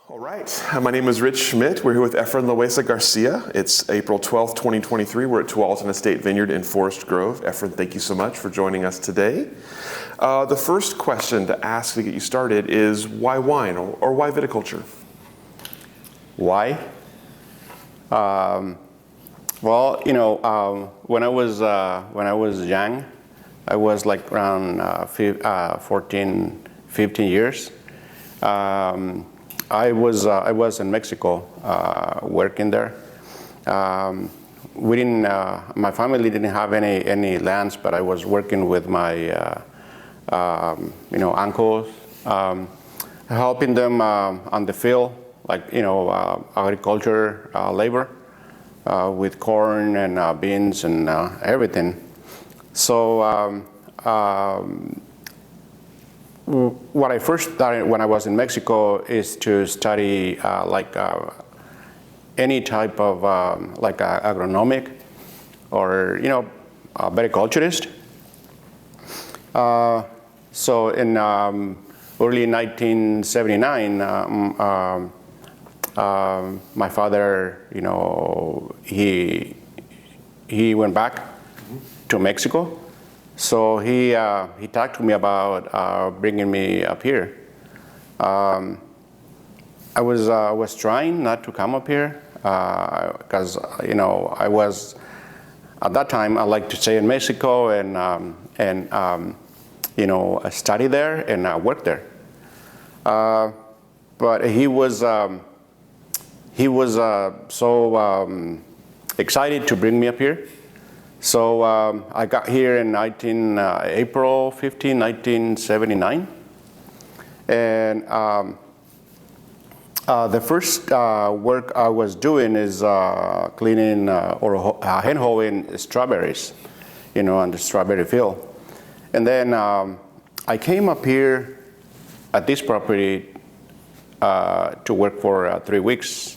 All right, my name is Rich Schmidt. We're here with Efren Loeza Garcia. It's April 12th, 2023. We're at Tualatin Estate Vineyard in Forest Grove. Efren, thank you so much for joining us today. The first question to ask to get you started is why wine or why viticulture? Why? Well, you know, when I was young, I was like around 14, 15 years. I was in Mexico working there. We didn't. My family didn't have any lands, but I was working with my uncles, helping them on the field, like agriculture labor with corn and beans and everything. So. What I first started when I was in Mexico is to study any type of agronomic or viticulturist. So in early 1979, my father, he went back to Mexico. So he talked to me about bringing me up here. I was trying not to come up here because I was at that time I liked to stay in Mexico and study there and work there. But he was so excited to bring me up here. So I got here in April 15, 1979. And the first work I was doing is cleaning or hand hoeing strawberries, on the strawberry field. And then I came up here at this property to work for 3 weeks.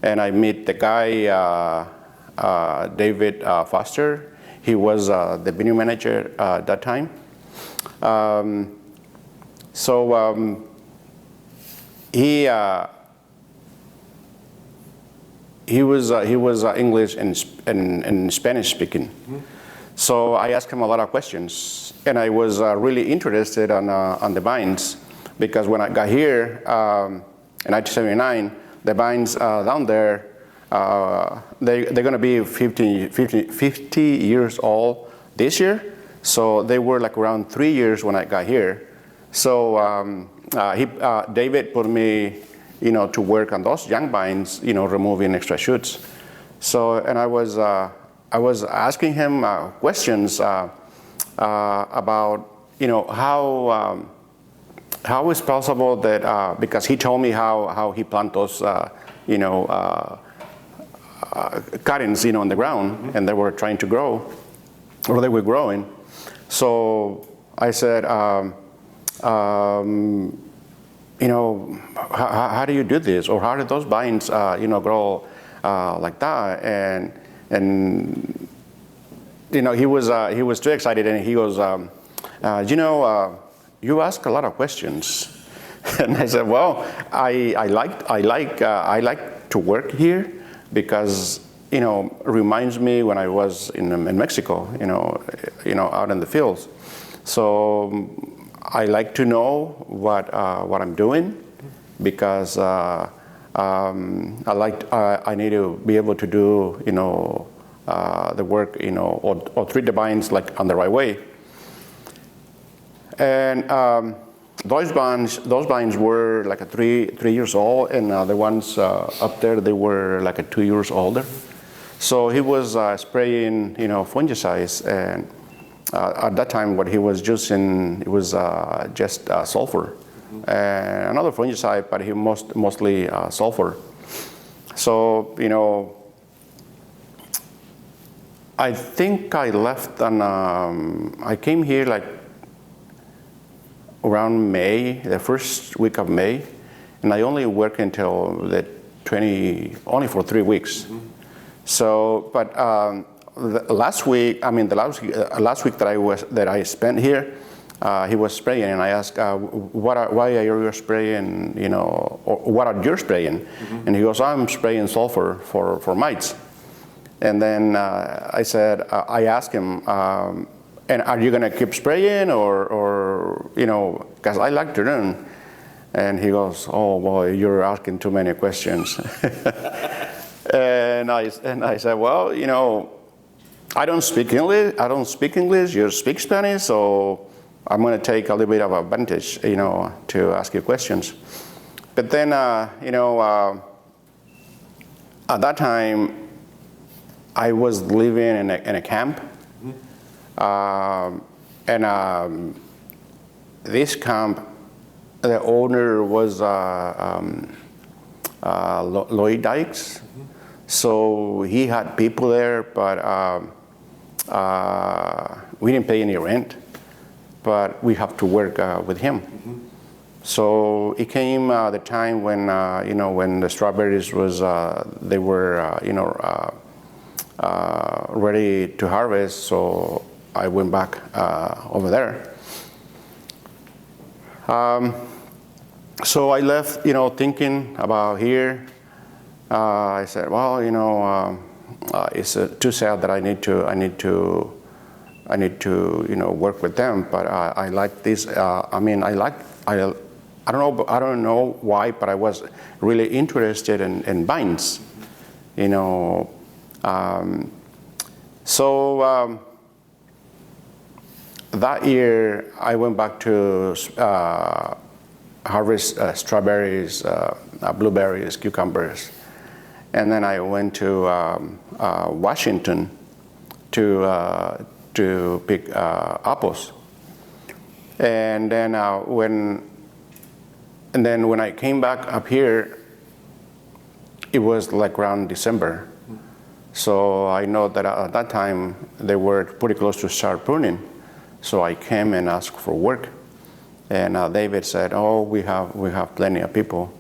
And I met the guy, David Foster. He was the vineyard manager at that time. He was English and Spanish speaking. Mm-hmm. So I asked him a lot of questions, and I was really interested on the vines because when I got here in 1979, the vines down there. They're going to be 50 years old this year. So they were like around 3 years when I got here. So David put me, to work on those young vines, removing extra shoots. So, and I was asking him questions about, how it's possible that, because he told me how he planted those, cuttings, on the ground, mm-hmm. and they were trying to grow, or they were growing. So I said, how do you do this, or how did those vines, grow like that? And he was too excited, and he goes, you ask a lot of questions, and I said, well, I like to work here. Because reminds me when I was in Mexico, out in the fields. So I like to know what I'm doing because I need to be able to do the work or treat the vines like on the right way. And those vines were like 3 years old, and the ones up there, they were like 2 years older. So he was spraying, fungicides, and at that time, what he was using, it was just sulfur, mm-hmm. and another fungicide, but he mostly sulfur. So I think I left and I came here like around May, the first week of May, and I only worked until the only for 3 weeks. Mm-hmm. So, but the last week that I spent here, he was spraying, and I asked, why are you spraying, or what are you spraying? And he goes, I'm spraying sulfur for mites. And then I asked him, and are you going to keep spraying or because I like to learn. And he goes, oh boy, you're asking too many questions. and I said, well, I don't speak English, you speak Spanish, so I'm going to take a little bit of advantage, to ask you questions. But then, at that time, I was living in a camp. And this camp, the owner was Lloyd Dykes. So he had people there, but we didn't pay any rent, but we have to work with him. So it came the time when, when the strawberries was, they were, ready to harvest, so I went back over there. So I left, thinking about here. I said, well, it's too sad that I need to work with them. But I like this. I don't know why, but I was really interested in vines. So that year I went back to harvest strawberries, blueberries, cucumbers. And then I went to Washington to pick apples. And then when I came back up here, it was like around December. So I know that at that time they were pretty close to start pruning. So I came and asked for work. And David said, "Oh, we have plenty of people.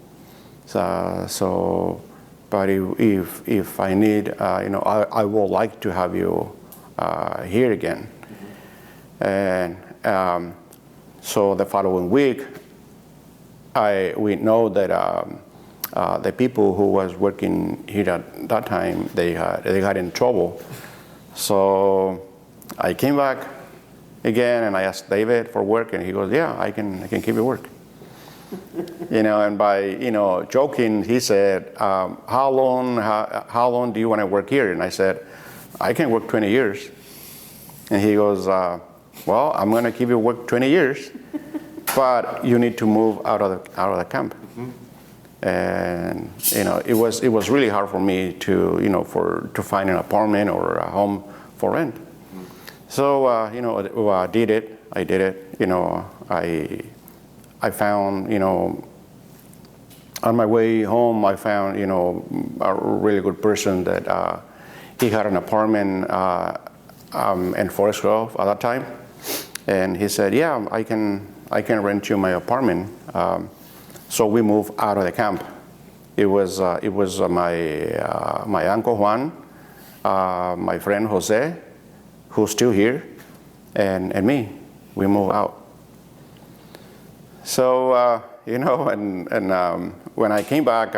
But if I need, I would like to have you here again." And so the following week, we know that the people who was working here at that time, they got in trouble. So I came back again and I asked David for work, and he goes, "Yeah, I can give you work." And by joking, he said, how long do you want to work here? And I said, I can work 20 years. And he goes, well, I'm going to give you work 20 years, but you need to move out of the camp. And it was really hard for me to to find an apartment or a home for rent. So I did it. I found, on my way home, I found, a really good person that he had an apartment in Forest Grove at that time. And he said, yeah, I can rent you my apartment. So we moved out of the camp. It was my Uncle Juan, my friend Jose, who's still here, and me. We moved out. So, when I came back,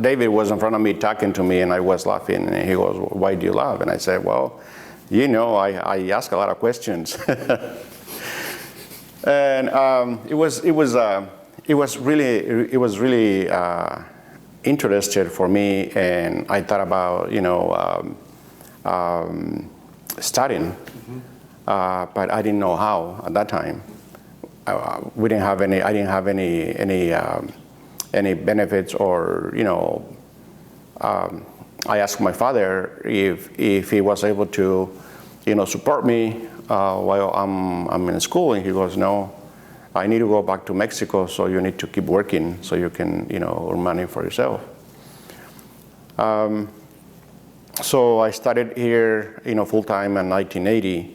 David was in front of me talking to me, and I was laughing, and he goes, "Why do you laugh?" And I said, "Well, I ask a lot of questions." And it was really interesting for me, and I thought about studying, but I didn't know how at that time. We didn't have any. I didn't have any benefits, or I asked my father if he was able to, support me while I'm in school, and he goes, "No, I need to go back to Mexico, so you need to keep working so you can earn money for yourself." So I started here, full time in 1980.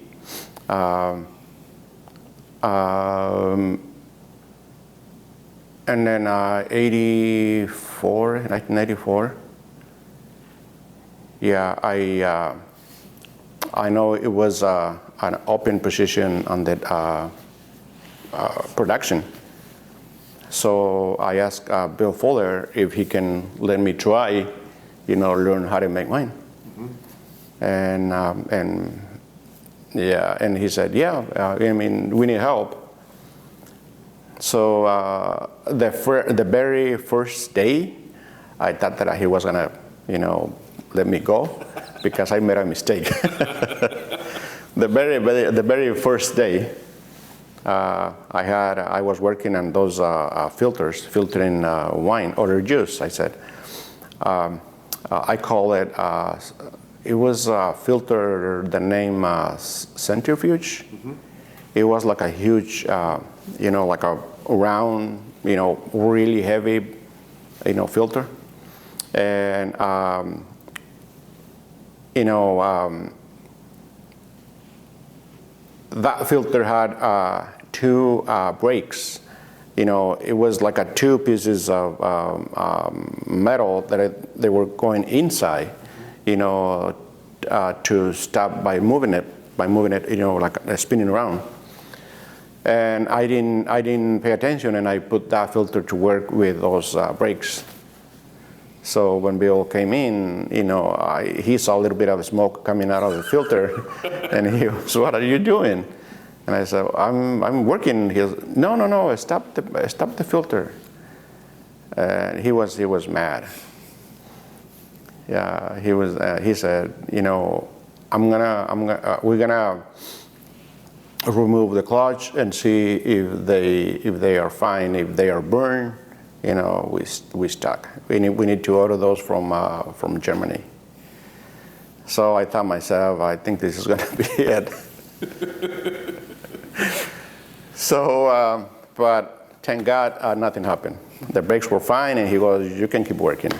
And then 1984, yeah, I I know it was an open position on the production. So I asked Bill Fuller if he can let me try, learn how to make wine. Mm-hmm. And he said, we need help. So the very first day, I thought that he was gonna, let me go because I made a mistake. The very first day, I was working on those filters, filtering wine or juice. I said, I call it. It was a filter. The name centrifuge. Mm-hmm. It was like a huge, like a round, really heavy, filter, and that filter had two brakes. It was like two pieces of metal that they were going inside, to stop by moving it, like spinning around. And I didn't pay attention, and I put that filter to work with those brakes. So when Bill came in, he saw a little bit of smoke coming out of the filter, and he was, "What are you doing?" And I said, "I'm working." He goes, "No, stop the filter." And he was mad. Yeah, he was. He said, we're gonna remove the clutch and see if they are fine. If they are burned, we stuck. We need to order those from Germany. So I thought myself, I think this is going to be it. So, but thank God nothing happened. The brakes were fine, and he goes, "You can keep working."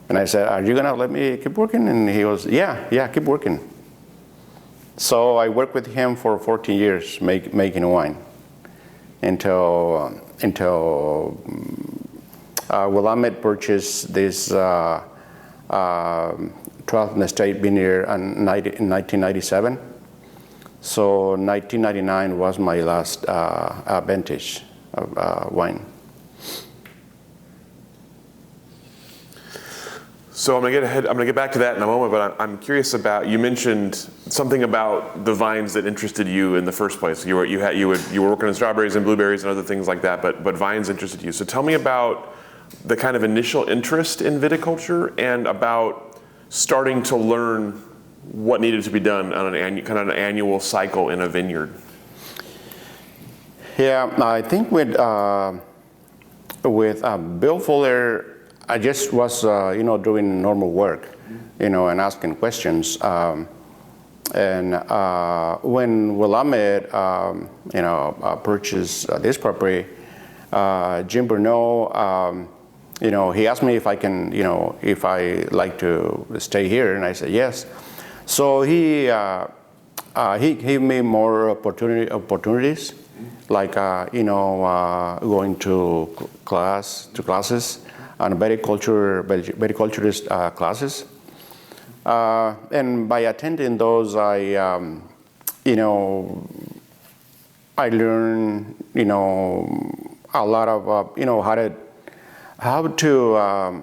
And I said, "Are you going to let me keep working?" And he goes, yeah, keep working. So I worked with him for 14 years making wine until Willamette purchased this Tualatin Estate Vineyard in 1997. So 1999 was my last vintage of wine. So I'm gonna get back to that in a moment, but I'm curious about, you mentioned something about the vines that interested you in the first place. You were working on strawberries and blueberries and other things like that, but vines interested you. So tell me about the kind of initial interest in viticulture and about starting to learn what needed to be done on an annual cycle in a vineyard. Yeah, I think with Bill Fuller, I just was, doing normal work, and asking questions. And when Willamette, purchased this property, Jim Bruneau, he asked me if I can, if I like to stay here, and I said yes. So he gave me more opportunities, like going to classes. And viticulturist classes, and by attending those, I learned, a lot of, how to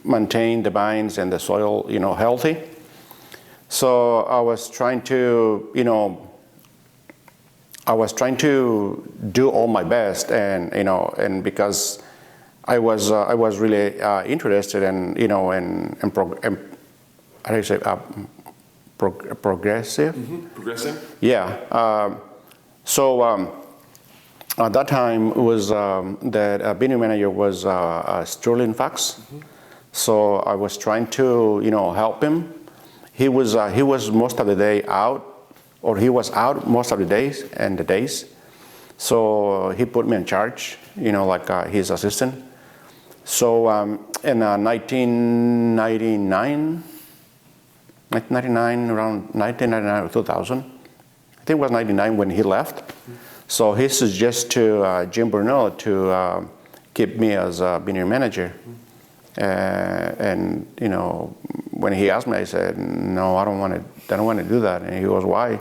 maintain the vines and the soil, healthy. So I was trying to, do all my best, and because I was really interested in, how do you say, progressive? Mm-hmm. Progressive? Yeah. So at that time, it was the vineyard manager was Sterling Fox. Mm-hmm. So I was trying to, help him. He was most of the day out, or he was out most of the days. So he put me in charge, like his assistant. So in 1999, around 1999 or 2000, I think it was 99 when he left. So he suggested to Jim Bruneau to keep me as a vineyard manager. And when he asked me, I said, no, I don't want to do that. And he goes, why?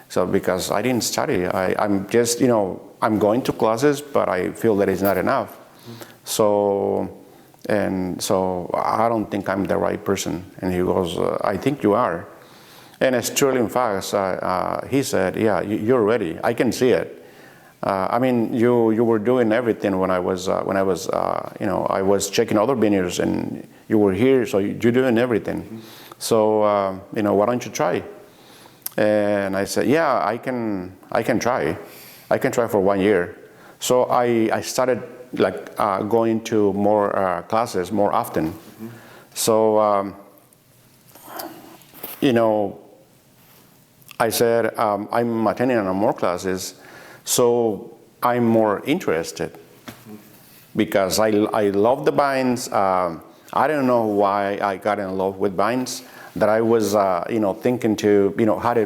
So because I didn't study. I'm just, I'm going to classes, but I feel that it's not enough. So I don't think I'm the right person. And he goes, I think you are. And it's truly, in fact, he said, yeah, you're ready. I can see it. I mean, you were doing everything when I was I was checking other vineyards, and you were here, so you're doing everything. So why don't you try? And I said, yeah, I can try. I can try for 1 year. So I started going to more classes more often. So I said, I'm attending more classes, so I'm more interested because I love the vines. I don't know why I got in love with vines, that I was thinking to how to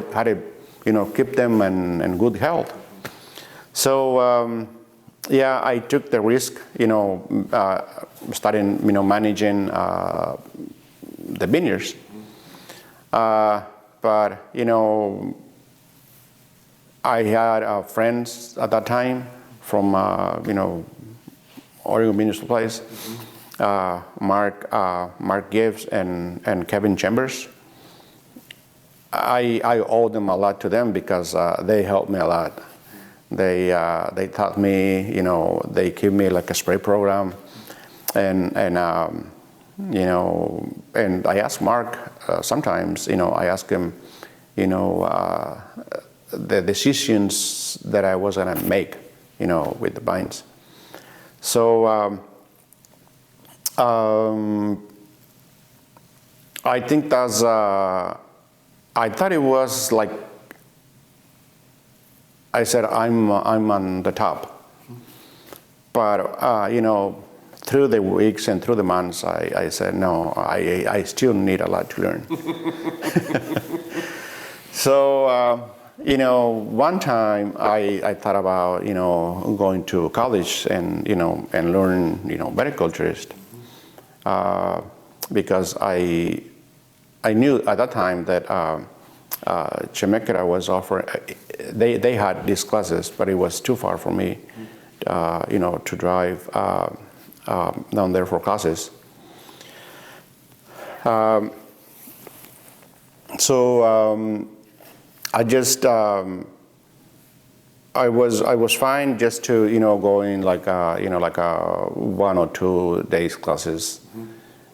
keep them in good health. So I took the risk, starting managing the vineyards. But I had friends at that time from Oregon Vineyard Supplies, Mark Gibbs and Kevin Chambers. I owe them a lot to them because they helped me a lot. They taught me, they gave me like a spray program, and I asked Mark sometimes, I asked him, the decisions that I was gonna make, with the vines. So I think that's, I thought it was like, I said, I'm on the top. But, through the weeks and through the months, I said, no, I still need a lot to learn. So, one time I thought about, going to college and learn, viticulturist. Because I knew at that time that Schmidt was offering, they had these classes, but it was too far for me, to drive down there for classes. I just I was fine just to going like like a 1 or 2 days classes,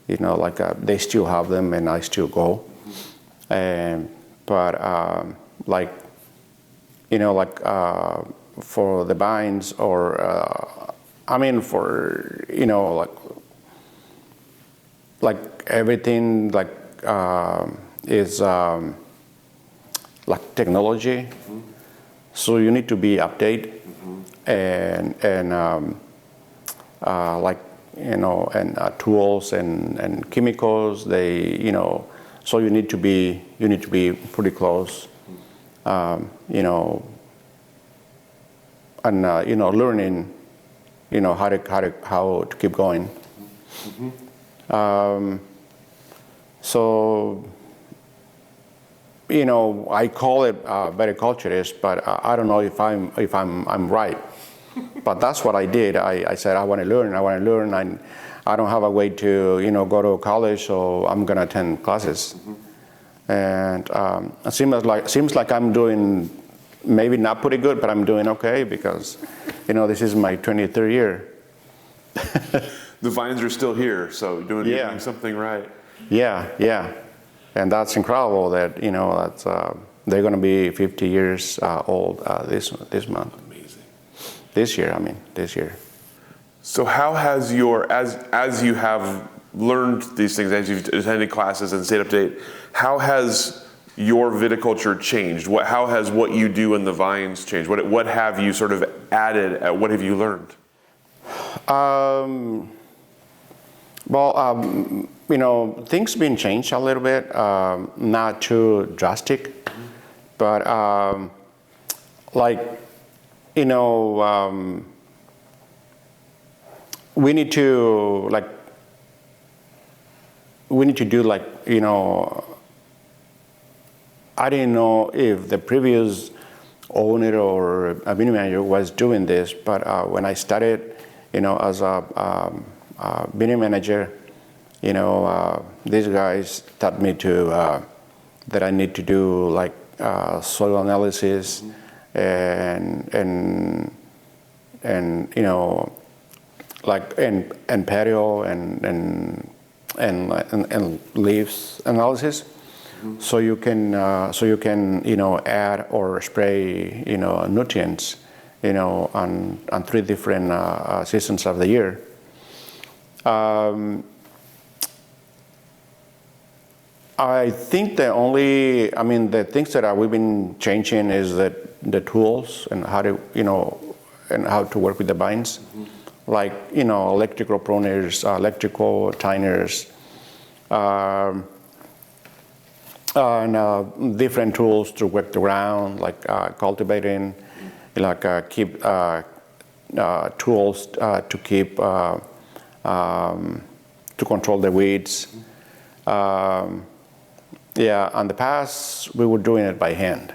they still have them and I still go, but for the vines or for like everything is like technology, so you need to be updated, and tools and chemicals. So you need to be pretty close, and learning, how to keep going. So. I call it viticulturist, but I don't know if I'm right. But that's what I did. I said I want to learn. I don't have a way to go to college, so I'm gonna attend classes. And it seems like I'm doing maybe not pretty good, but I'm doing okay because this is my 23rd year. The vines are still here, so you're doing something right. Yeah. And that's incredible that, that's, they're going to be 50 years old this month. Amazing. This year. So how has as you have learned these things, as you've attended classes and stayed up to date, how has your viticulture changed? How has what you do in the vines changed? What have you sort of added? What have you learned? Things been changed a little bit, not too drastic, but we need to we need to do like, I didn't know if the previous owner or a vineyard manager was doing this, but when I started, as a vineyard manager, these guys taught me that I need to do like soil analysis and like and patio and leaves analysis. So you can add or spray nutrients on 3 different seasons of the year. I think the things that we've been changing is that the tools and how to work with the vines, like electrical pruners, electrical tiners, and different tools to work the ground, like cultivating, like keep tools to keep to control the weeds. In the past we were doing it by hand,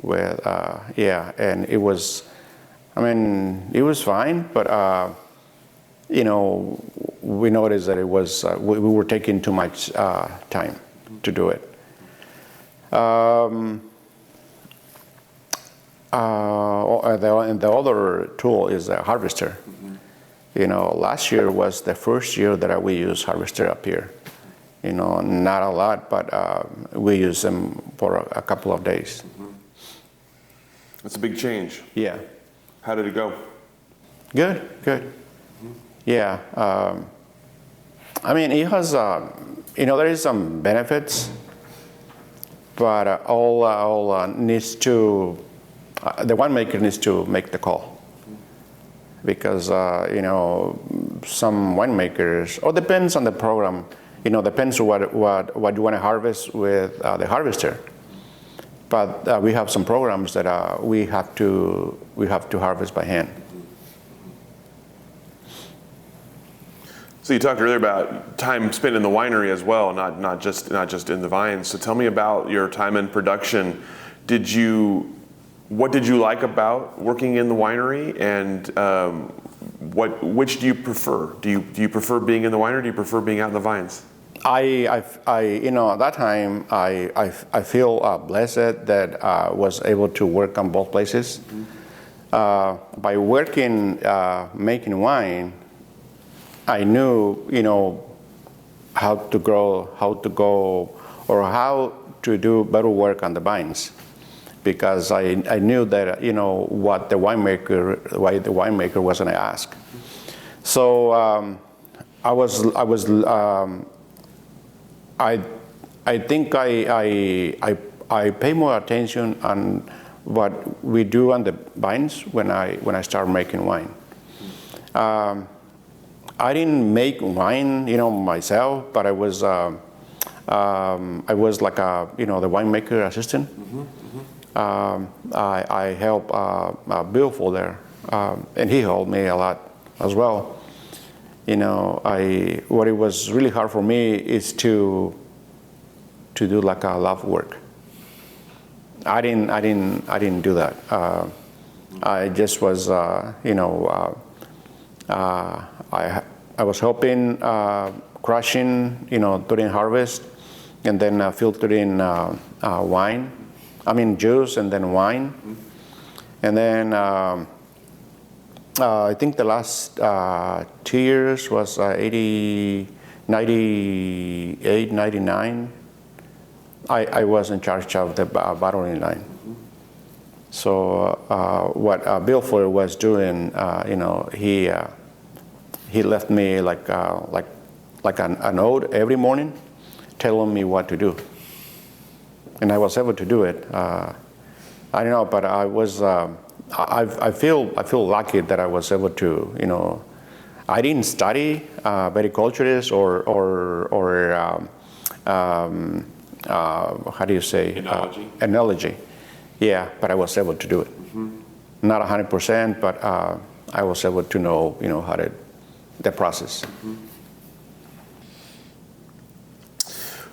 and it was fine, but we noticed that it was we were taking too much time to do it. And the other tool is a harvester. Last year was the first year that we used harvester up here. Not a lot, but we use them for a couple of days. That's a big change. Yeah. How did it go? Good. Yeah. It has, there is some benefits, but all needs to, the winemaker needs to make the call. Because, some winemakers, or depends on the program, depends on what you want to harvest with the harvester. But we have some programs that we have to harvest by hand. So you talked earlier about time spent in the winery as well, not just in the vines. So tell me about your time in production. What did you like about working in the winery, and which do you prefer? Do you prefer being in the winery, or do you prefer being out in the vines? At that time, I feel blessed that I was able to work on both places. By working, making wine, I knew, how to grow, how to go, or how to do better work on the vines, because I knew that, why the winemaker was going to ask. So I think I pay more attention on what we do on the vines when I start making wine. I didn't make wine, myself, but I was like the winemaker assistant. I helped Bill Fuller, and he helped me a lot as well. What it was really hard for me is to do like a lab work. I didn't do that. I just was, I was helping crushing, during harvest, and then filtering juice and then wine, and then I think the last 2 years was 98, 99. I was in charge of the bottling line. So what Bill Fuller was doing, he left me like a note every morning, telling me what to do, and I was able to do it. I don't know, but I was. I feel lucky that I was able to. I didn't study viticulturist or how do you say enology. Yeah, but I was able to do it. Not 100%, but I was able to know how to the process.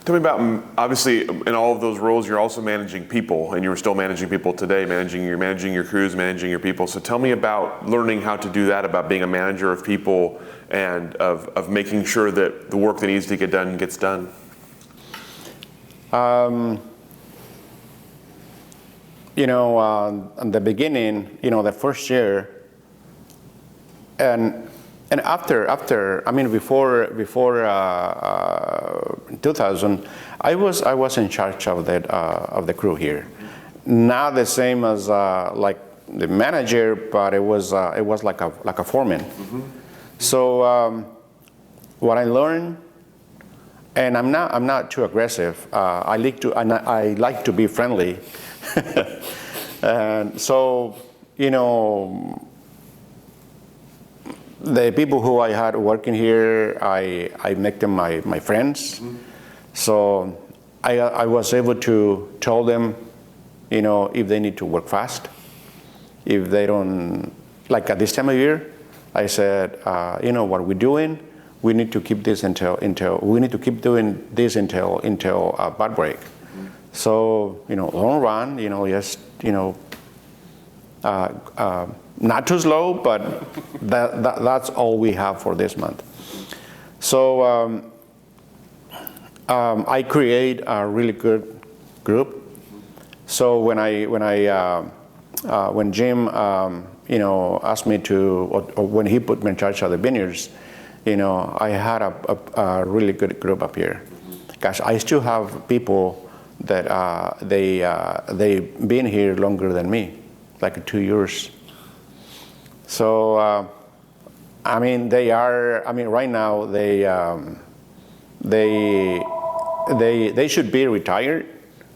Tell me about, obviously, in all of those roles, you're also managing people, and you're still managing people today, you're managing your crews, managing your people. So tell me about learning how to do that, about being a manager of people, and of making sure that the work that needs to get done gets done. In the beginning, the first year, and after, before 2000, I was in charge of the crew here. Not the same as like the manager, but it was like a foreman. Mm-hmm. So what I learned, and I'm not too aggressive. I like to be friendly, and so the people who I had working here, I make them my friends. Mm-hmm. So I was able to tell them, if they need to work fast, if they don't, like at this time of year, I said, what we're doing, we need to keep this we need to keep doing this until a bad break. Mm-hmm. So don't run, just not too slow, but that's all we have for this month. So I create a really good group. So when Jim asked me to, or when he put me in charge of the vineyards, I had a really good group up here. Gosh, I still have people that they've been here longer than me, like 2 years. So they are. Right now they should be retired,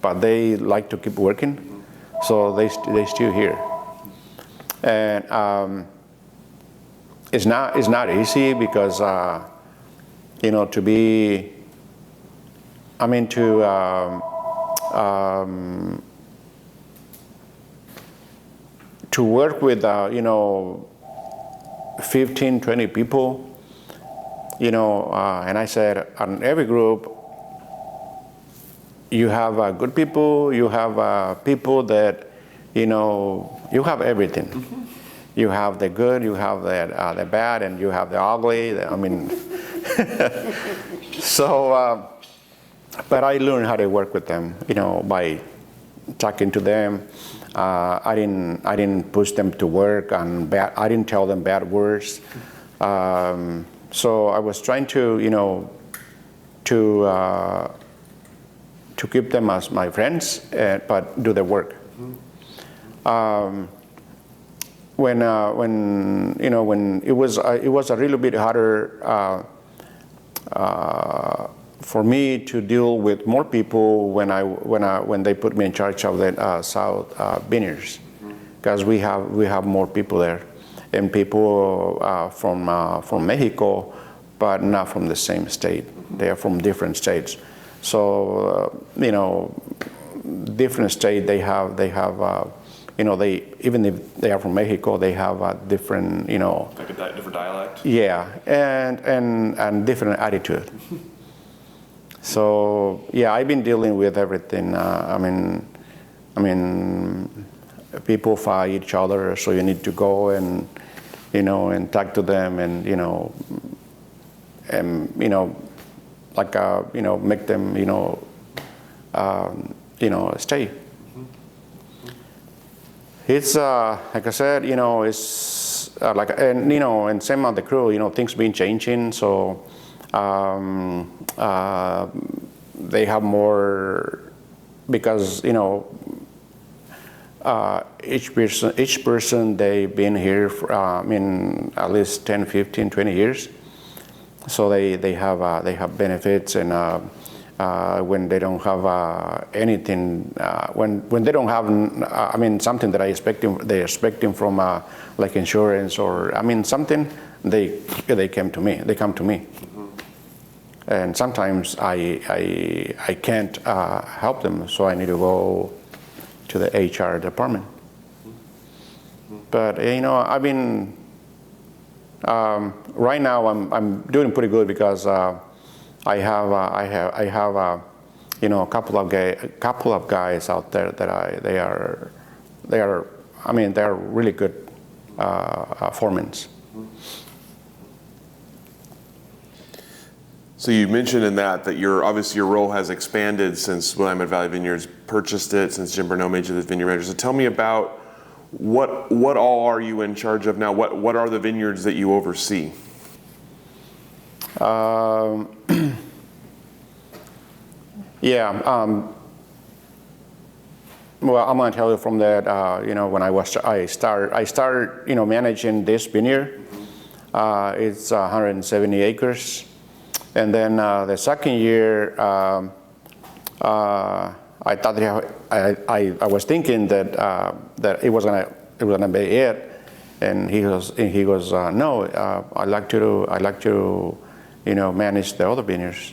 but they like to keep working, so they still here. And it's not easy because to be. To work with 15, 20 people, and I said, on every group, you have good people, you have people that, you have everything. Mm-hmm. You have the good, you have the bad, and you have the ugly. So, but I learned how to work with them, by talking to them. I didn't push them to work and I didn't tell them bad words. So I was trying to keep them as my friends, but do the work. When it was a little bit harder for me to deal with more people when they put me in charge of the South Vineyards, because we have more people there, and people from Mexico, but not from the same state. They are from different states. So different state they have they even if they are from Mexico, they have a different like a different dialect. Yeah, and different attitude. So yeah, I've been dealing with everything. People fight each other, so you need to go and and talk to them, and make them stay. It's like I said, it's like, and same on the crew, things been changing, so. They have more, because each person they've been here for, at least 10, 15, 20 years, so they have benefits, and when they don't have anything, when they don't have something that they're expecting from like insurance or something, they come to me. And sometimes I can't help them, so I need to go to the HR department. But I've been right now I'm doing pretty good, because I have a couple of guys out there that they are really good foremen. So you mentioned in that obviously your role has expanded since Willamette Valley Vineyards purchased it, since Jim Bernot made you the vineyard manager. So tell me about what all are you in charge of now? What are the vineyards that you oversee? Well, I'm going to tell you from that. When I started managing this vineyard. It's 170 acres. And then the second year, I thought I was thinking that it was gonna be it, and he goes no, I like to manage the other vineyards.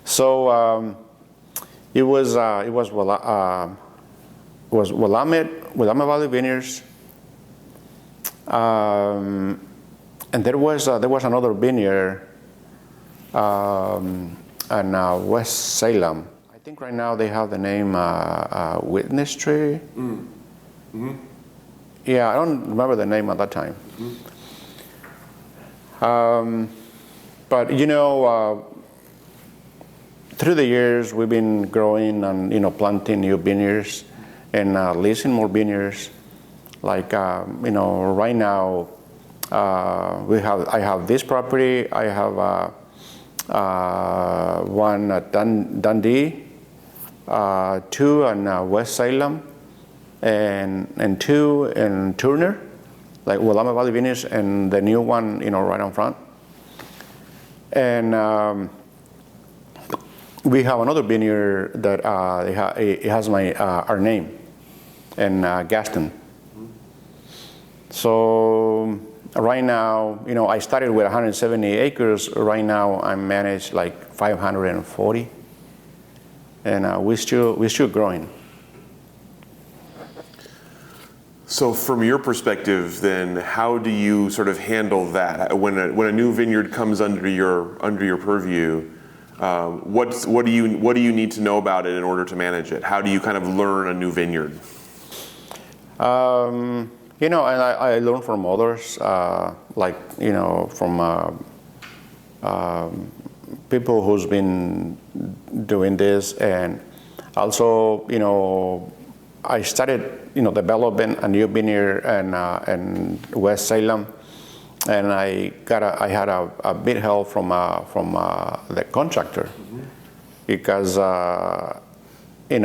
So it was Willamette Valley Vineyards, and there was another vineyard. And West Salem. I think right now they have the name Witness Tree. Mm-hmm. Yeah, I don't remember the name at that time. Mm-hmm. But through the years we've been growing and planting new vineyards and leasing more vineyards. Like right now I have this property. I have. One at Dundee, two in West Salem, and two in Turner, like Willamette Valley Vineyards, and the new one, right on front. And we have another vineyard that it has our name, in Gaston. So. Right now, I started with 170 acres. Right now, I manage like 540, and we're still growing. So, from your perspective, then, how do you sort of handle that when a new vineyard comes under your purview? What do you need to know about it in order to manage it? How do you kind of learn a new vineyard? And I learn from others, from people who's been doing this, and also, I started, developing a new vineyard in West Salem, and I had a big help from the contractor, mm-hmm. because he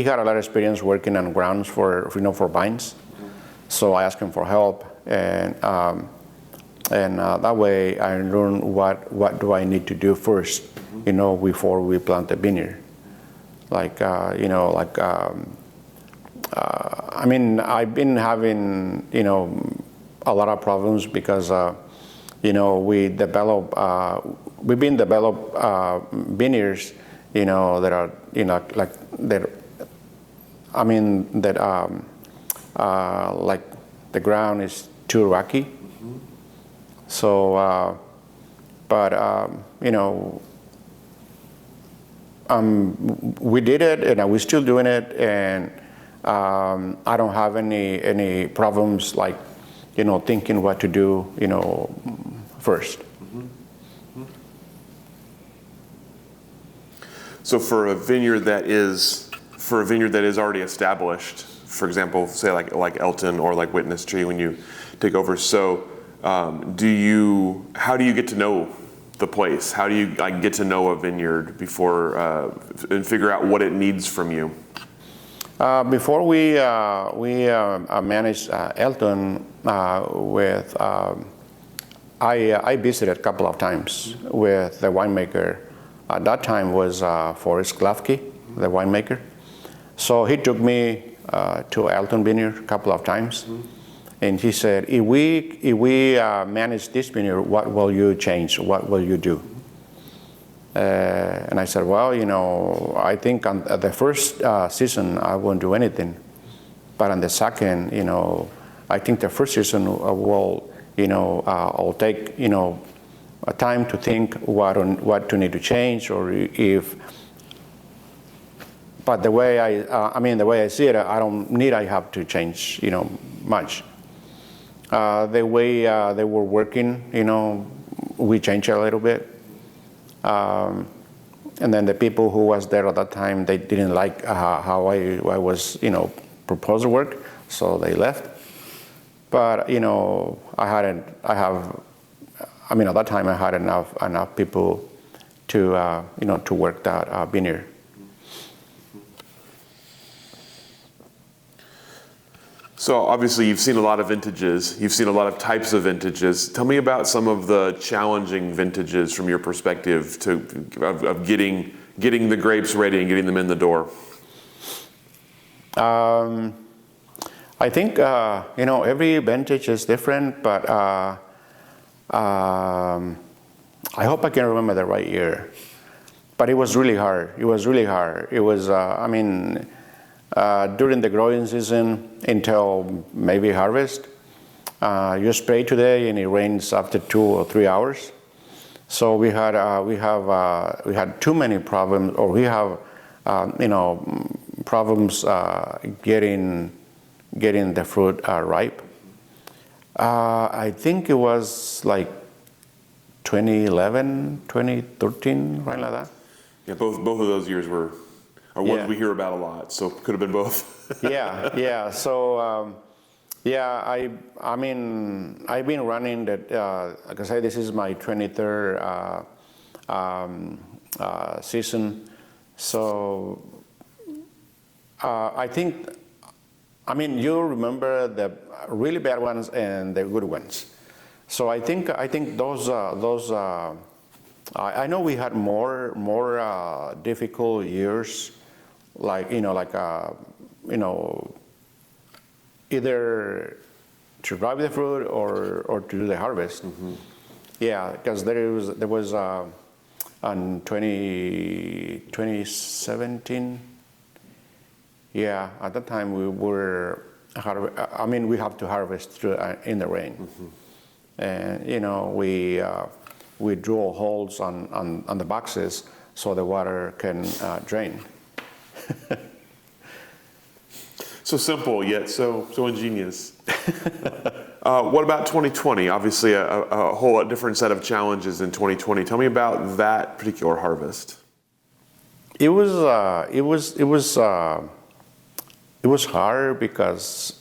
had a lot of experience working on grounds for vines. Mm-hmm. So I asked him for help, and that way I learned what do I need to do first, mm-hmm. Before we plant the vineyard. I've been having, a lot of problems because, we've been developed vineyards, that are, like the ground is too rocky. Mm-hmm. So, we did it, and we're still doing it, and I don't have any problems, like, thinking what to do, first. Mm-hmm. So for a vineyard that is already established, for example, say like Elton or like Witness Tree, when you take over, so how do you get to know the place? How do you get to know a vineyard before and figure out what it needs from you? Before we managed Elton with, I visited a couple of times with the winemaker. At that time was Forrest Glafke, the winemaker. So he took me to Elton Vineyard a couple of times, and he said, if we manage this vineyard, what will you change? What will you do? And I said, well, I think on the first season I won't do anything, but on the second, I think the first season will, I'll take, a time to think what to need to change, or if. But the way the way I see it, I have to change, much. The way they were working, we changed a little bit. And then the people who was there at that time, they didn't like how I was, proposed to work, so they left. But at that time I had enough people to to work that vineyard. So obviously you've seen a lot of vintages, you've seen a lot of types of vintages. Tell me about some of the challenging vintages from your perspective of getting the grapes ready and getting them in the door. I think every vintage is different, but I hope I can remember the right year. But it was really hard. It was during the growing season until maybe harvest. You spray today and it rains after 2 or 3 hours. So we had too many problems, or we have problems getting the fruit ripe. I think it was like 2011, 2013, right like that. Yeah, both of those years are ones we hear about a lot, so it could have been both. yeah. So, I've been running that. Like I say, this is my 23rd season. So, I think, you remember the really bad ones and the good ones. So I think those. I know we had more difficult years. Either to ripe the fruit or to do the harvest. Mm-hmm. Yeah, because there was on 2017. Yeah, at that time we have to harvest in the rain, mm-hmm. And we drill holes on the boxes so the water can drain. So simple, yet so ingenious. What about 2020? Obviously, a whole different set of challenges in 2020. Tell me about that particular harvest. It was hard because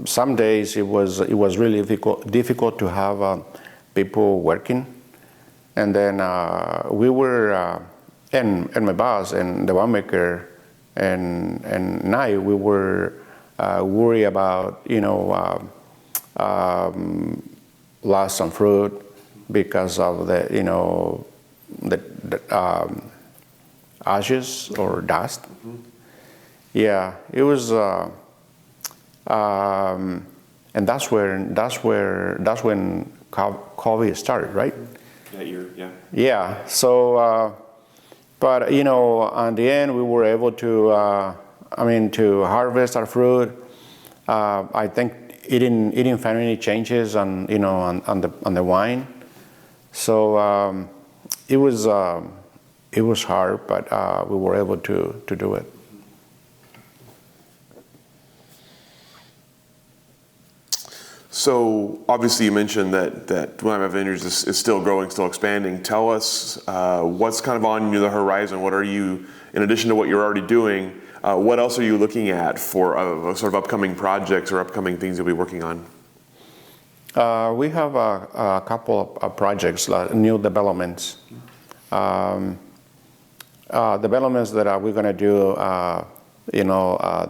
some days it was really difficult to have people working, and then we were. And my boss and the winemaker and I, we were worried about lost some fruit because of the ashes or dust. Mm-hmm. Yeah, it was, and that's when COVID started, right? That year, yeah. Yeah. So. But on the end, we were able to, to harvest our fruit. I think it didn't find any changes on the wine. So it was hard, but we were able to do it. So obviously you mentioned that Willamette Vineyards is still growing, still expanding. Tell us what's kind of on the horizon. What are you, in addition to what you're already doing, what else are you looking at for sort of upcoming projects or upcoming things you'll be working on? We have a couple of projects, new developments. Developments that we're going to do,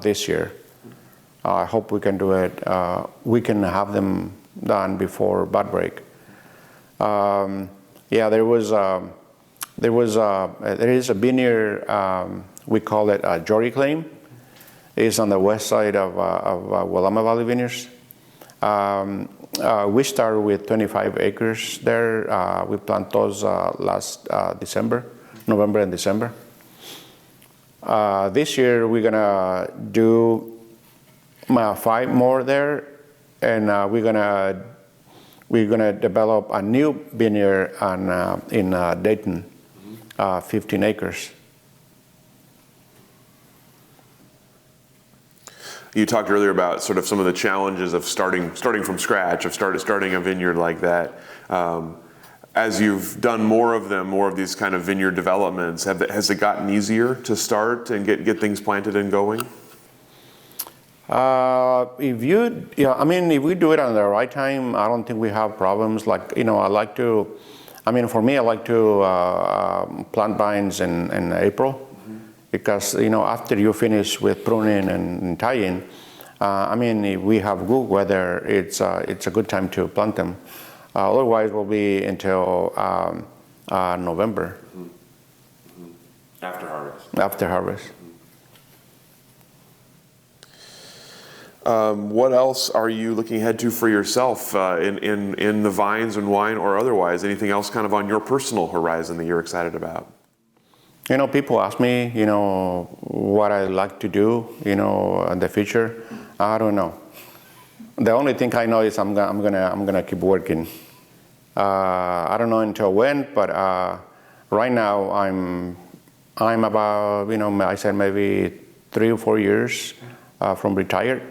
this year. I hope we can do it. We can have them done before bud break. There is a vineyard. We call it Jory Claim. It's on the west side of Willamette Valley Vineyards. We started with 25 acres there. We planted those last November and December. This year we're gonna do 5 more there, and we're gonna develop a new vineyard in Dayton, 15 acres. You talked earlier about sort of some of the challenges of starting from scratch, of starting a vineyard like that. As you've done more of these kind of vineyard developments, has it gotten easier to start and get things planted and going? If we do it on the right time, I don't think we have problems. Like, for me, I like to plant vines in April. Because after you finish with pruning and tying, if we have good weather, it's a good time to plant them. Otherwise, will be until November. After harvest. After harvest. What else are you looking ahead to for yourself in the vines and wine or otherwise? Anything else kind of on your personal horizon that you're excited about? People ask me, what I like to do, in the future. I don't know. The only thing I know is I'm gonna keep working. I don't know until when, but right now I'm about, I said maybe 3 or 4 years from retired.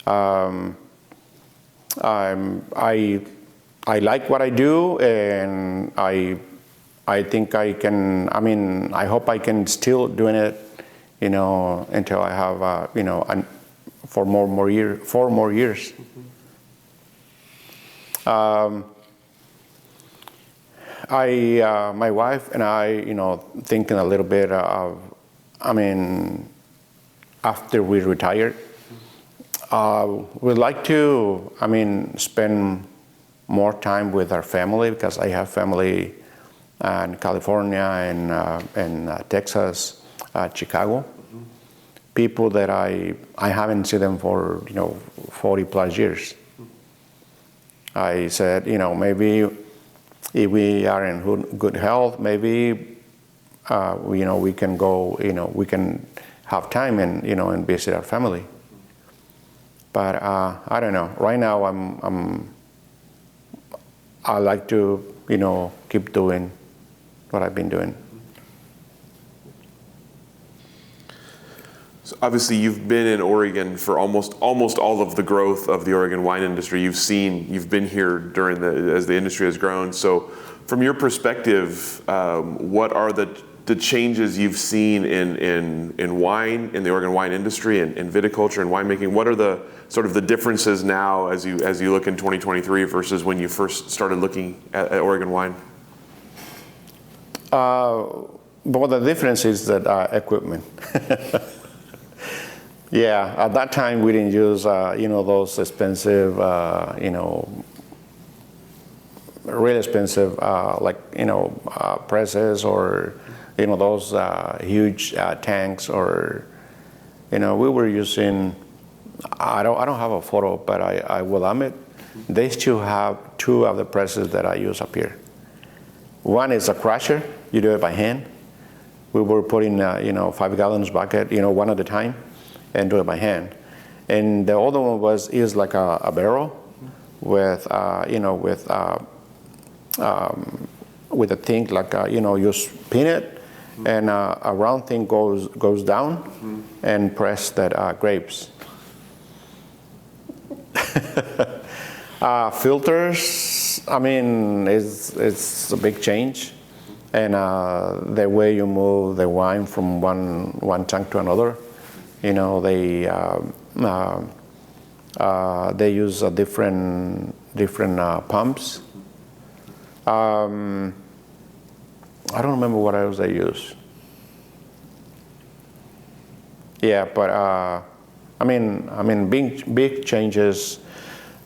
I like what I do, and I think I can. I hope I can still doing it, until I have, 4 more years. My wife and I, thinking a little bit of, after we retire, we'd like to, spend more time with our family, because I have family in California and Texas, Chicago. People that I haven't seen them for 40 plus years. I said, maybe if we are in good health, maybe we can go, we can have time and visit our family. But I don't know. Right now I like to keep doing what I've been doing. So obviously, you've been in Oregon for almost all of the growth of the Oregon wine industry. You've been here as the industry has grown. So, from your perspective, what are the changes you've seen in wine, in the Oregon wine industry, and in viticulture and winemaking? What are the sort of the differences now as you look in 2023 versus when you first started looking at Oregon wine? But the difference is that equipment. Yeah, at that time we didn't use those expensive, really expensive presses, or those huge tanks, or we were using. I don't have a photo, but I will admit they still have 2 of the presses that I use up here. One is a crusher. You do it by hand. We were putting 5 gallons bucket, one at a time, and do it by hand. And the other one is like a barrel with with a thing like you spin it, and a round thing goes down and press that grapes. Filters, it's a big change. And the way you move the wine from one tank to another, they use a different pumps. I don't remember what else they use. Yeah, but big changes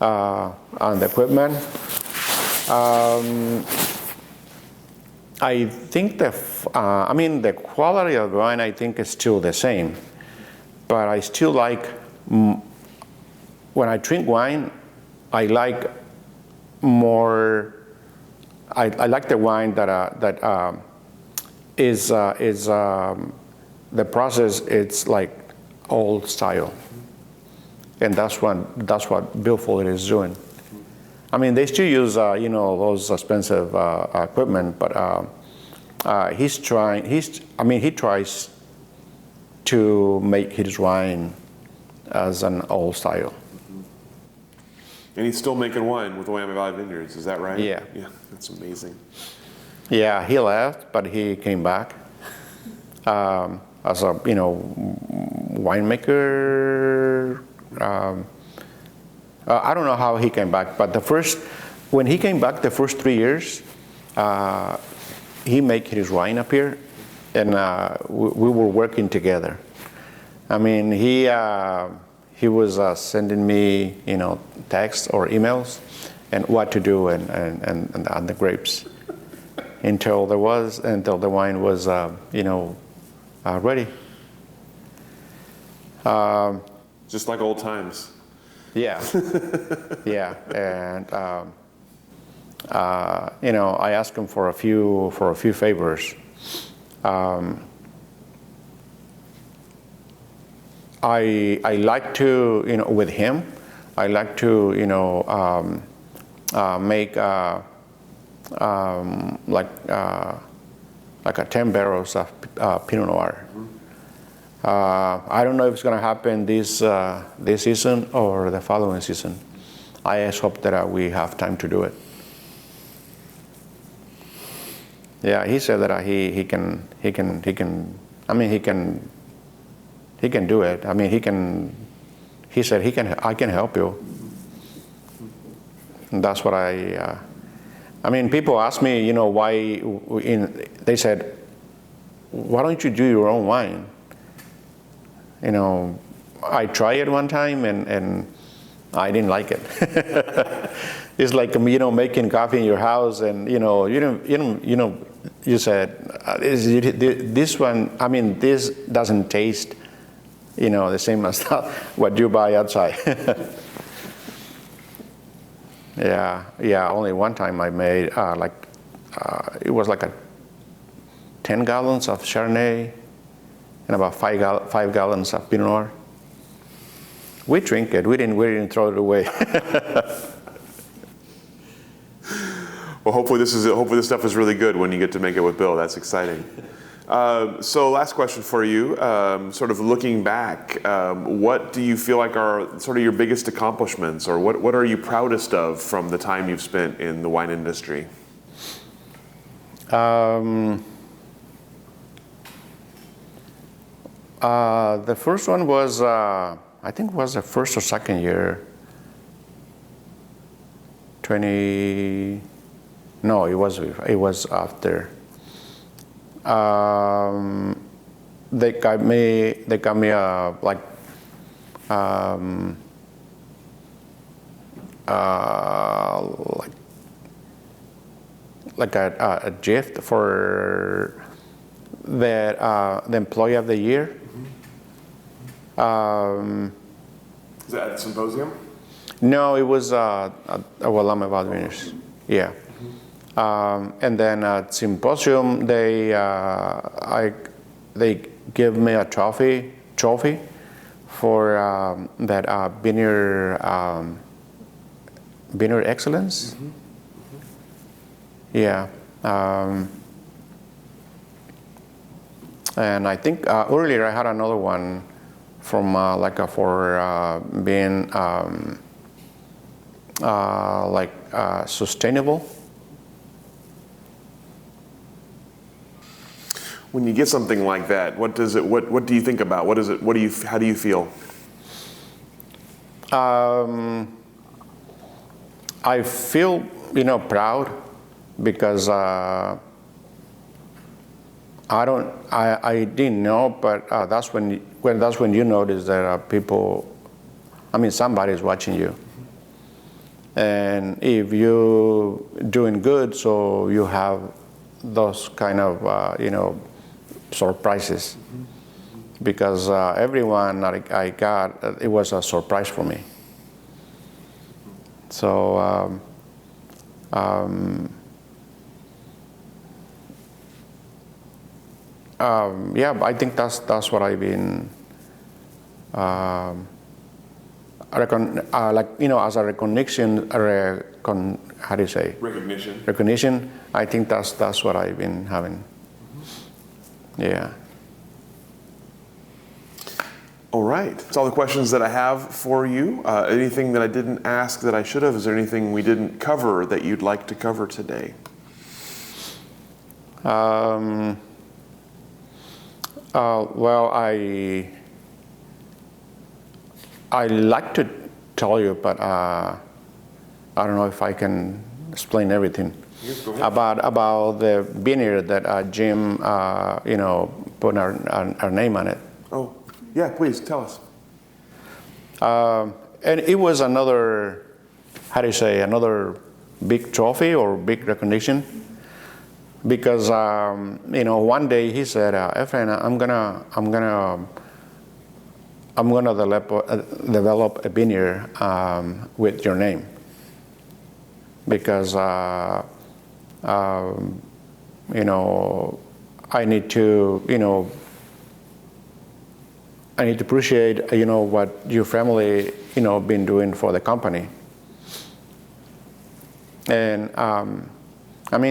on the equipment. I think the quality of wine, I think, is still the same. But I still like, when I drink wine, I like more. I like the wine that is the process. It's like old style. and that's what Bill Foley is doing. I mean, they still use those expensive equipment, but he tries to make his wine as an old style. And he's still making wine with the Willamette Valley Vineyards, is that right? Yeah. Yeah, that's amazing. Yeah, he left, but he came back as a winemaker. I don't know how he came back, but when he came back, the first 3 years, he made his wine up here, and we were working together. I mean, he was sending me, texts or emails, and what to do and the grapes until the wine was, ready. Just like old times. Yeah, yeah, and I asked him for a few favors. I like to, with him, I like to, make like a 10 barrels of Pinot Noir. I don't know if it's going to happen this season or the following season. I just hope that we have time to do it. Yeah, he said that he can do it. I mean, he said I can help you. And that's what people ask me, why, they said, why don't you do your own wine? I tried it one time and I didn't like it. It's like, making coffee in your house and, you said, this one, this doesn't taste, the same as what you buy outside. Yeah, only one time I made, it was like 10 gallons of Chardonnay and about 5 gallons of Pinot Noir. We drink it. We didn't throw it away. Well, hopefully this stuff is really good when you get to make it with Bill. That's exciting. So last question for you, sort of looking back, what do you feel like are sort of your biggest accomplishments, or what are you proudest of from the time you've spent in the wine industry? The first one was, I think it was the first or second year. No, it was after. They got me a gift for the employee of the year. Is that at the symposium? No, it was at Willamette Valley Vineyards. Yeah. And then at symposium, they give me a trophy for that Vineyard excellence. Mm-hmm. Yeah. And I think earlier I had another one from for being sustainable. When you get something like that, what do you think about? How do you feel? I feel, proud because I didn't know, but that's when you notice that people, somebody's watching you. And if you're doing good, so you have those kind of, surprises. Because everyone that I got, it was a surprise for me. So, yeah, I think that's what I've been. as a recognition, how do you say? Recognition. Recognition. I think that's what I've been having. Yeah. All right. That's all the questions that I have for you. Anything that I didn't ask that I should have? Is there anything we didn't cover that you'd like to cover today? Well, I like to tell you, but I don't know if I can explain everything. Yes, go ahead. About the vineyard that Jim, put our name on it. Oh, yeah, please tell us. And it was another, how do you say, another big trophy or big recognition, because one day he said, Efren, I'm gonna develop a vineyard with your name, because I need to appreciate what your family been doing for the company. And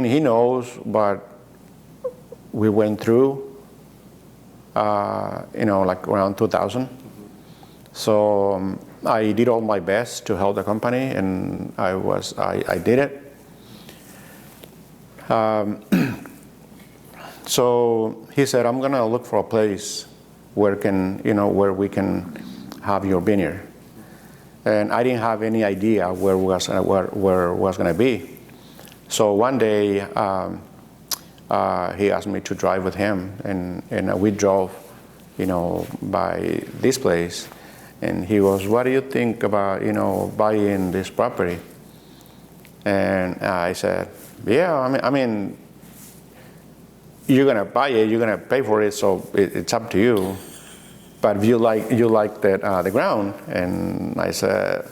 he knows what we went through, like around 2000. So I did all my best to help the company, and I did it. So he said, I'm gonna look for a place where we can have your vineyard. And I didn't have any idea where it was gonna be. So one day he asked me to drive with him, and we drove, by this place. And he goes, what do you think about, buying this property? And I said, yeah, I mean, you're gonna buy it, you're gonna pay for it, so it's up to you. But if you like the ground. And I said,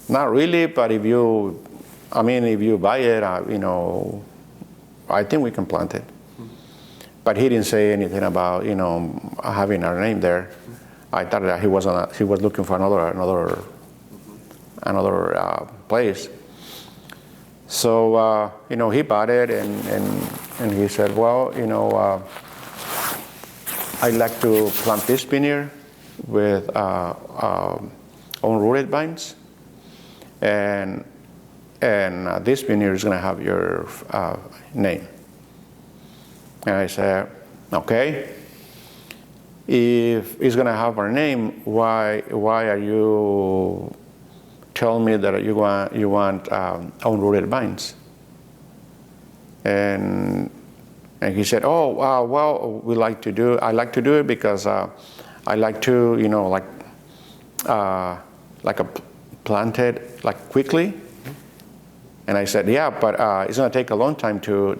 not really, but if you buy it, I think we can plant it. But he didn't say anything about, having our name there. I thought that he was looking for another place. So he bought it, and he said, well, I'd like to plant this vineyard with unrooted vines, and this vineyard is going to have your name. And I said, okay. If it's going to have our name, why are you telling me that you want unrooted vines? And he said, oh, well, I like to do it because I like to, plant it like quickly. And I said, yeah, but it's going to take a long time to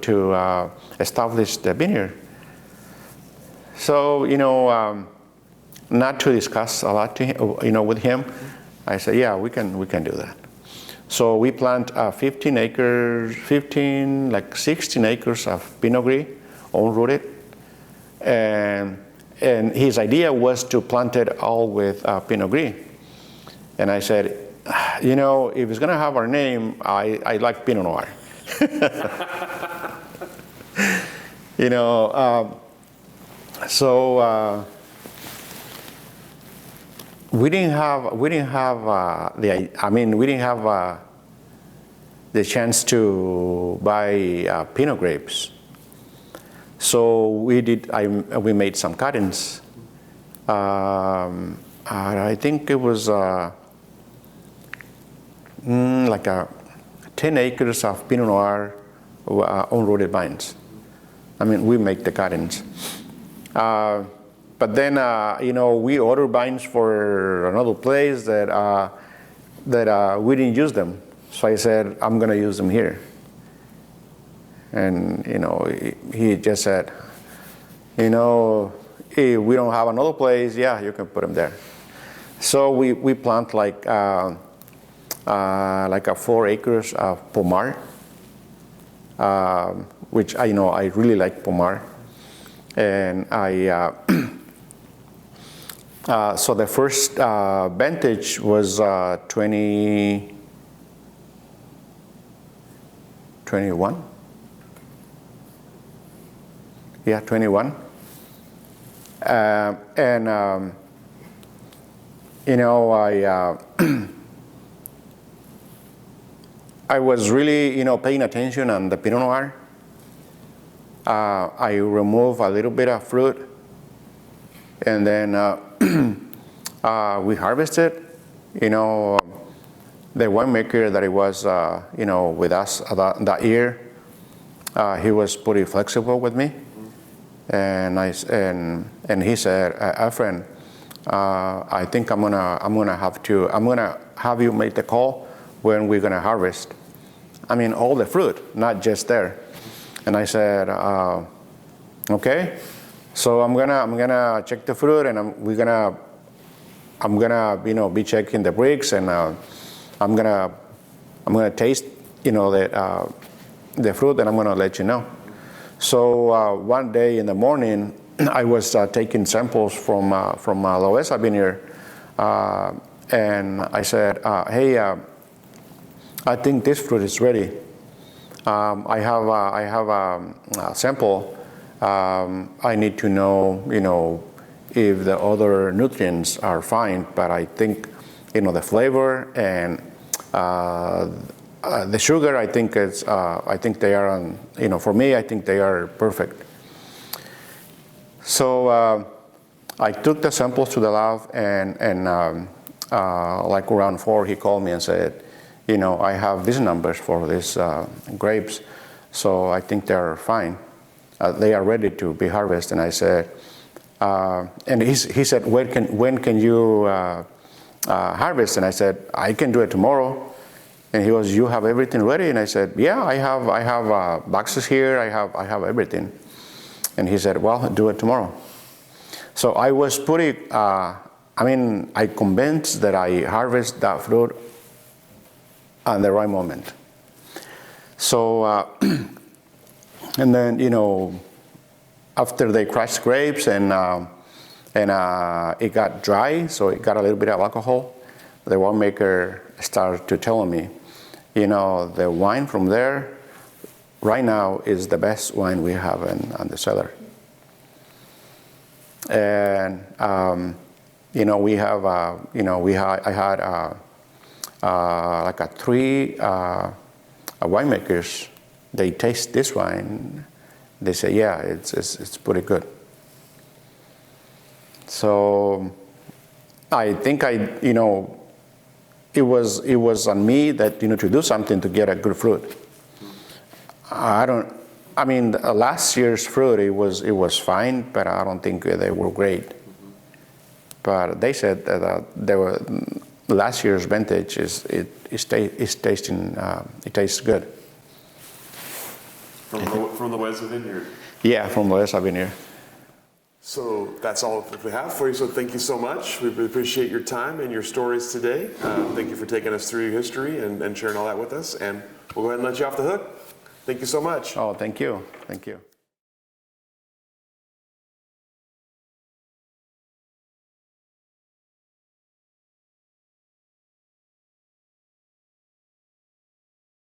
establish the vineyard. So, not to discuss a lot with him, I said, yeah, we can do that. So we plant 16 acres of Pinot Gris, unrooted. And his idea was to plant it all with Pinot Gris. And I said, if it's going to have our name, I like Pinot Noir. So we didn't have the chance to buy Pinot grapes. So we made some cuttings. I think it was like 10 acres of Pinot Noir unrooted vines. We make the cuttings. But then, we ordered vines for another place that we didn't use them. So I said, I'm going to use them here. And, he just said, if we don't have another place, yeah, you can put them there. So we plant like 4 acres of Pomar, which I really like Pomar. And So the first vintage was 21. Yeah, 21. And you know, I was really, you know, paying attention on the Pinot Noir. I removed a little bit of fruit, and then we harvested. You know, the winemaker that was, you know, with us that year, he was pretty flexible with me, and he said, Efren, I think I'm gonna have you make the call when we're gonna harvest. I mean, all the fruit, not just there. And I said, okay. So I'm gonna check the fruit, and I'm gonna you know, be checking the bricks, and I'm gonna taste, you know, the fruit, and I'm gonna let you know. So one day in the morning, I was taking samples from Loeza Vineyard, and I said, hey, I think this fruit is ready. I have a sample. I need to know, you know, if the other nutrients are fine, but I think, you know, the flavor and the sugar, I think they are on, you know, for me, I think they are perfect. So I took the samples to the lab, and like around 4, he called me and said, you know, I have these numbers for these grapes, so I think they're fine. They are ready to be harvested. And I said, and he said, when can you harvest? And I said, I can do it tomorrow. And he goes, you have everything ready? And I said, yeah, I have boxes here. I have everything. And he said, well, do it tomorrow. So I was pretty, I convinced that I harvest that fruit at the right moment. So, and then, you know, after they crushed grapes and it got dry, so it got a little bit of alcohol, the winemaker started to tell me, you know, the wine from there right now is the best wine we have in the cellar. And, you know, we have, you know, I had like 3 winemakers. They taste this wine. They say, yeah, it's pretty good. So I think you know, it was on me that, you know, to do something to get a good fruit. Last year's fruit, it was fine, but I don't think they were great. But they said that last year's vintage it tastes good. From the Loeza Vineyard. Yeah, from Loeza Vineyard. So that's all we have for you. So thank you so much. We appreciate your time and your stories today. Thank you for taking us through your history and sharing all that with us. And we'll go ahead and let you off the hook. Thank you so much. Oh, thank you. Thank you.